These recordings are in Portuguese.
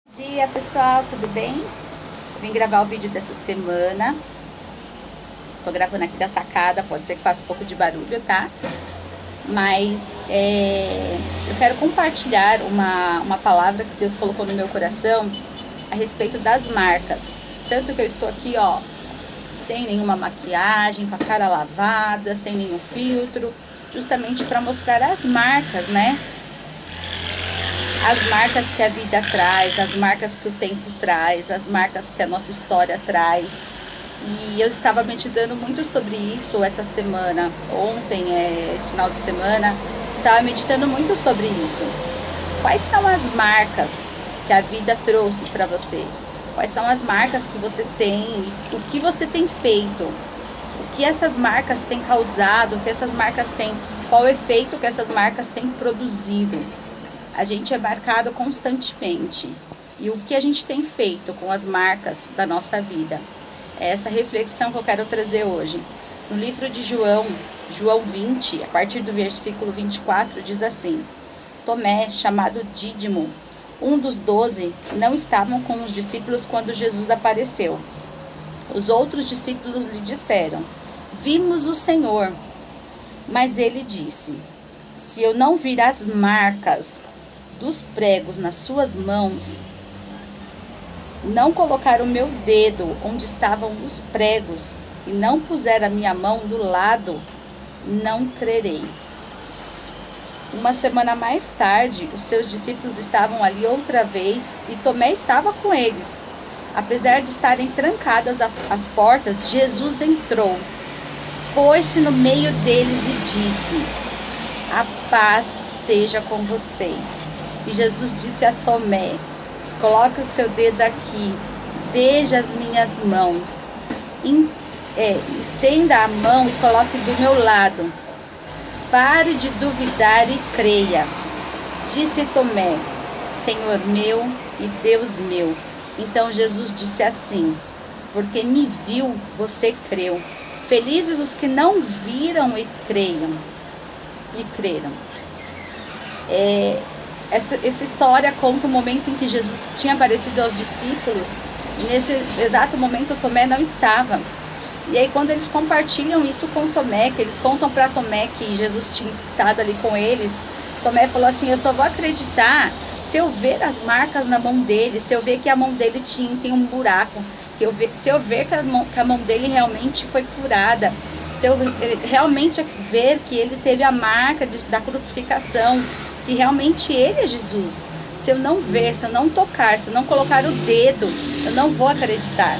Bom dia, pessoal, tudo bem? Eu vim gravar o vídeo dessa semana. Tô gravando aqui da sacada, pode ser que faça um pouco de barulho, tá? Mas eu quero compartilhar uma palavra que Deus colocou no meu coração a respeito das marcas. Tanto que eu estou aqui, ó, sem nenhuma maquiagem, com a cara lavada, sem nenhum filtro, justamente para mostrar as marcas, né? As marcas que a vida traz, as marcas que o tempo traz, as marcas que a nossa história traz. E eu estava meditando muito sobre isso essa semana. Ontem, esse final de semana, estava meditando muito sobre isso. Quais são as marcas que a vida trouxe para você? Quais são as marcas que você tem? O que você tem feito? O que essas marcas têm causado? O que essas marcas têm? Qual o efeito que essas marcas têm produzido? A gente é marcado constantemente. E o que a gente tem feito com as marcas da nossa vida? É essa reflexão que eu quero trazer hoje. No livro de João 20, a partir do versículo 24, diz assim: Tomé, chamado Dídimo, um dos 12, não estavam com os discípulos quando Jesus apareceu. Os outros discípulos lhe disseram: Vimos o Senhor. Mas ele disse: Se eu não vir as marcas dos pregos nas suas mãos, não colocar o meu dedo onde estavam os pregos e não puser a minha mão do lado, não crerei. Uma semana mais tarde, os seus discípulos estavam ali outra vez e Tomé estava com eles. Apesar de estarem trancadas as portas, Jesus entrou, pôs-se no meio deles e disse: A paz seja com vocês. E Jesus disse a Tomé: Coloque o seu dedo aqui, veja as minhas mãos, estenda a mão e coloque do meu lado. Pare de duvidar e creia. Disse Tomé: Senhor meu e Deus meu. Então Jesus disse assim: Porque me viu, você creu. Felizes os que não viram e creram. Essa história conta o momento em que Jesus tinha aparecido aos discípulos e nesse exato momento Tomé não estava. E aí quando eles compartilham isso com Tomé, que eles contam para Tomé que Jesus tinha estado ali com eles, Tomé falou assim: eu só vou acreditar se eu ver as marcas na mão dele, se eu ver que a mão dele tem um buraco, se eu ver que a mão dele realmente foi furada, se eu realmente ver que ele teve a marca da crucificação, que realmente ele é Jesus. Se eu não ver, se eu não tocar, se eu não colocar o dedo, eu não vou acreditar.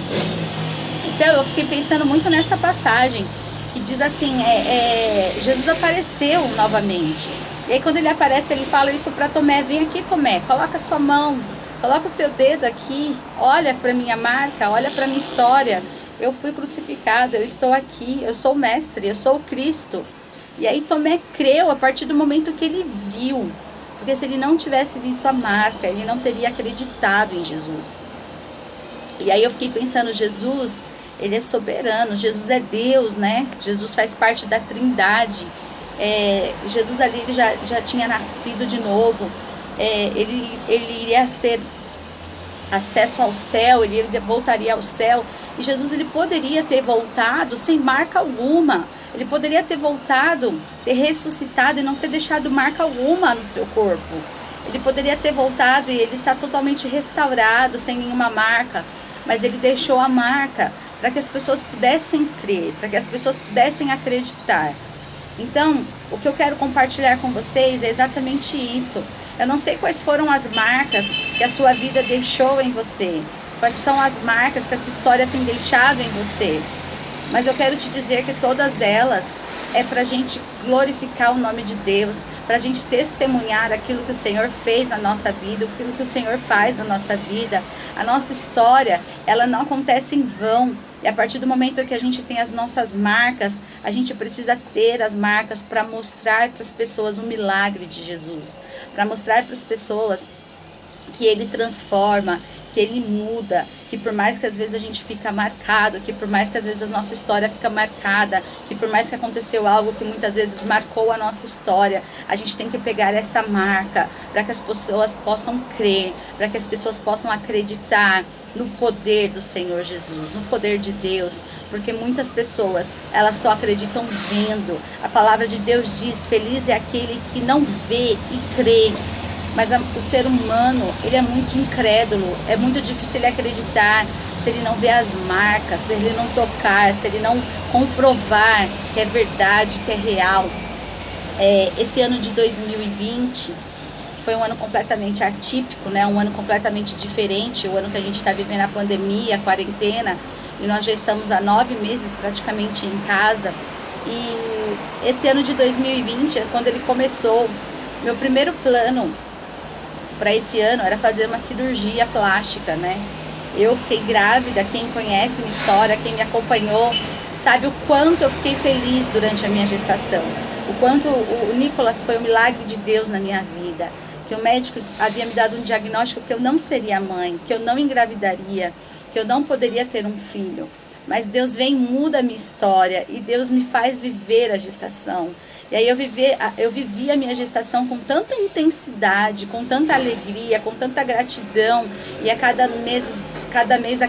Então eu fiquei pensando muito nessa passagem que diz assim, Jesus apareceu novamente. E aí quando ele aparece, ele fala isso para Tomé: vem aqui, Tomé, coloca a sua mão, coloca o seu dedo aqui, olha para minha marca, olha para minha história. Eu fui crucificado, eu estou aqui, eu sou o mestre, eu sou o Cristo. E aí Tomé creu a partir do momento que ele viu. Porque se ele não tivesse visto a marca, ele não teria acreditado em Jesus. E aí eu fiquei pensando, Jesus, ele é soberano, Jesus é Deus, né? Jesus faz parte da Trindade. Jesus ali ele já tinha nascido de novo. Ele iria ser acesso ao céu, ele voltaria ao céu. E Jesus ele poderia ter voltado sem marca alguma. Ele poderia ter voltado, ter ressuscitado e não ter deixado marca alguma no seu corpo. Ele poderia ter voltado e ele está totalmente restaurado, sem nenhuma marca. Mas ele deixou a marca para que as pessoas pudessem crer, para que as pessoas pudessem acreditar. Então, o que eu quero compartilhar com vocês é exatamente isso. Eu não sei quais foram as marcas que a sua vida deixou em você. Quais são as marcas que a sua história tem deixado em você. Mas eu quero te dizer que todas elas é para a gente glorificar o nome de Deus, para a gente testemunhar aquilo que o Senhor fez na nossa vida, aquilo que o Senhor faz na nossa vida. A nossa história, ela não acontece em vão. E a partir do momento que a gente tem as nossas marcas, a gente precisa ter as marcas para mostrar para as pessoas o milagre de Jesus, para mostrar para as pessoas que Ele transforma, que Ele muda, que por mais que às vezes a gente fica marcado, que por mais que às vezes a nossa história fica marcada, que por mais que aconteceu algo que muitas vezes marcou a nossa história, a gente tem que pegar essa marca para que as pessoas possam crer, para que as pessoas possam acreditar no poder do Senhor Jesus, no poder de Deus, porque muitas pessoas, elas só acreditam vendo. A palavra de Deus diz: feliz é aquele que não vê e crê. Mas o ser humano, ele é muito incrédulo, é muito difícil ele acreditar se ele não vê as marcas, se ele não tocar, se ele não comprovar que é verdade, que é real. Esse ano de 2020 foi um ano completamente atípico, né? Um ano completamente diferente, o ano que a gente está vivendo a pandemia, a quarentena, e nós já estamos há 9 meses praticamente em casa. E esse ano de 2020, quando ele começou, meu primeiro plano para esse ano era fazer uma cirurgia plástica, né? Eu fiquei grávida, quem conhece minha história, quem me acompanhou, sabe o quanto eu fiquei feliz durante a minha gestação. O quanto o Nicolas foi um milagre de Deus na minha vida. Que o médico havia me dado um diagnóstico que eu não seria mãe, que eu não engravidaria, que eu não poderia ter um filho. Mas Deus vem e muda a minha história e Deus me faz viver a gestação. E aí eu vivi a minha gestação com tanta intensidade, com tanta alegria, com tanta gratidão. E a cada mês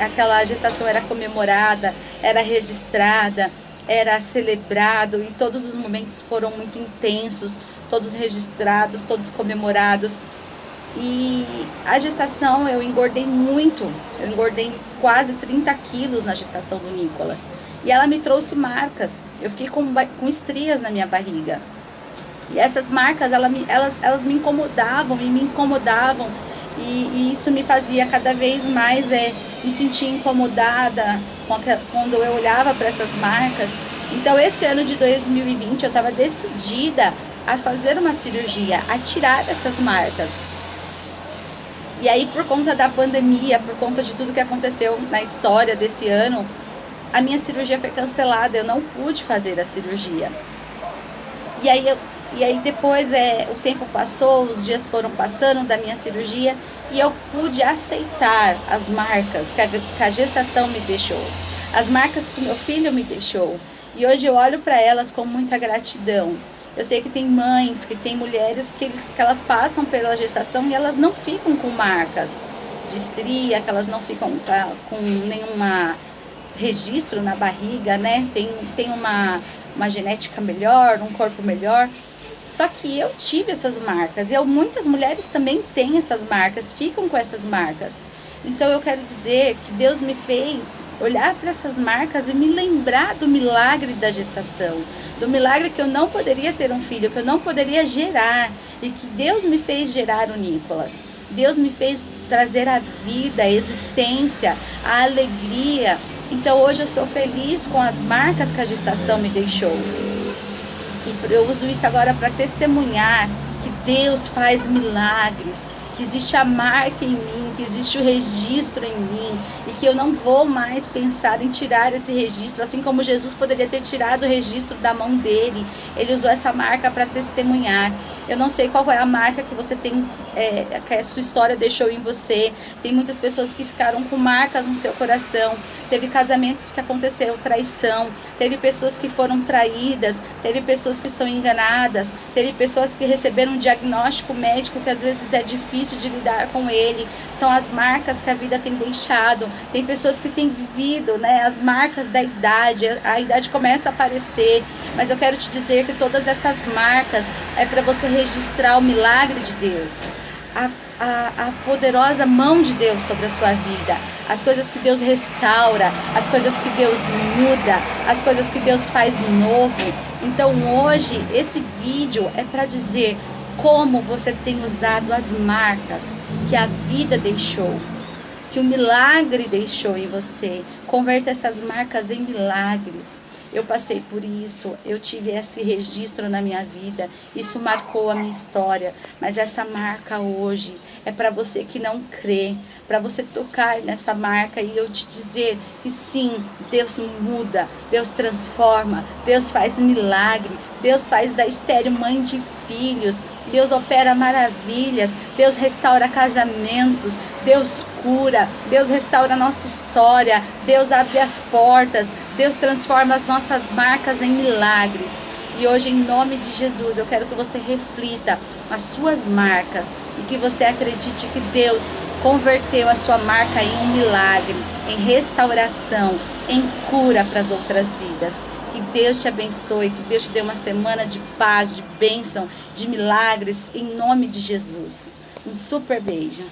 aquela gestação era comemorada, era registrada, era celebrado. E todos os momentos foram muito intensos, todos registrados, todos comemorados. E a gestação eu engordei muito, eu engordei quase 30 quilos na gestação do Nicolas. E ela me trouxe marcas, eu fiquei com estrias na minha barriga. E essas marcas, elas me incomodavam e me incomodavam. E isso me fazia cada vez mais me sentir incomodada quando eu olhava para essas marcas. Então esse ano de 2020 eu estava decidida a fazer uma cirurgia, a tirar essas marcas. E aí, por conta da pandemia, por conta de tudo que aconteceu na história desse ano, a minha cirurgia foi cancelada, eu não pude fazer a cirurgia. E aí depois o tempo passou, os dias foram passando da minha cirurgia e eu pude aceitar as marcas que a gestação me deixou, as marcas que o meu filho me deixou. E hoje eu olho para elas com muita gratidão. Eu sei que tem mães, que tem mulheres que elas passam pela gestação e elas não ficam com marcas de estria, que elas não ficam com nenhuma registro na barriga, né? Tem uma genética melhor, um corpo melhor. Só que eu tive essas marcas e muitas mulheres também têm essas marcas, ficam com essas marcas. Então eu quero dizer que Deus me fez olhar para essas marcas e me lembrar do milagre da gestação, do milagre que eu não poderia ter um filho, que eu não poderia gerar, e que Deus me fez gerar o Nicolas. Deus me fez trazer a vida, a existência, a alegria. Então hoje eu sou feliz com as marcas que a gestação me deixou. E eu uso isso agora para testemunhar que Deus faz milagres, que existe a marca em mim, que existe o registro em mim, e que eu não vou mais pensar em tirar esse registro, assim como Jesus poderia ter tirado o registro da mão dele. Ele usou essa marca para testemunhar. Eu não sei qual é a marca que você tem, que a sua história deixou em você. Tem muitas pessoas que ficaram com marcas no seu coração. Teve casamentos que aconteceu traição, teve pessoas que foram traídas, teve pessoas que são enganadas, teve pessoas que receberam um diagnóstico médico que às vezes é difícil de lidar com ele. São as marcas que a vida tem deixado. Tem pessoas que têm vivido, né, as marcas da idade. A idade começa a aparecer, mas eu quero te dizer que todas essas marcas é para você registrar o milagre de Deus, a poderosa mão de Deus sobre a sua vida, as coisas que Deus restaura, as coisas que Deus muda, as coisas que Deus faz novo. Então hoje esse vídeo é para dizer como você tem usado as marcas que a vida deixou, que o milagre deixou em você. Converta essas marcas em milagres. eu passei por isso, eu tive esse registro na minha vida, isso marcou a minha história, mas essa marca hoje é para você que não crê, para você tocar nessa marca e eu te dizer que sim, Deus muda, Deus transforma, Deus faz milagre, Deus faz da estéril mãe de filhos, Deus opera maravilhas, Deus restaura casamentos, Deus cura, Deus restaura a nossa história, Deus abre as portas, Deus transforma as nossas marcas em milagres. E hoje, em nome de Jesus, eu quero que você reflita as suas marcas e que você acredite que Deus converteu a sua marca em um milagre, em restauração, em cura para as outras vidas. Que Deus te abençoe, que Deus te dê uma semana de paz, de bênção, de milagres, em nome de Jesus. Um super beijo.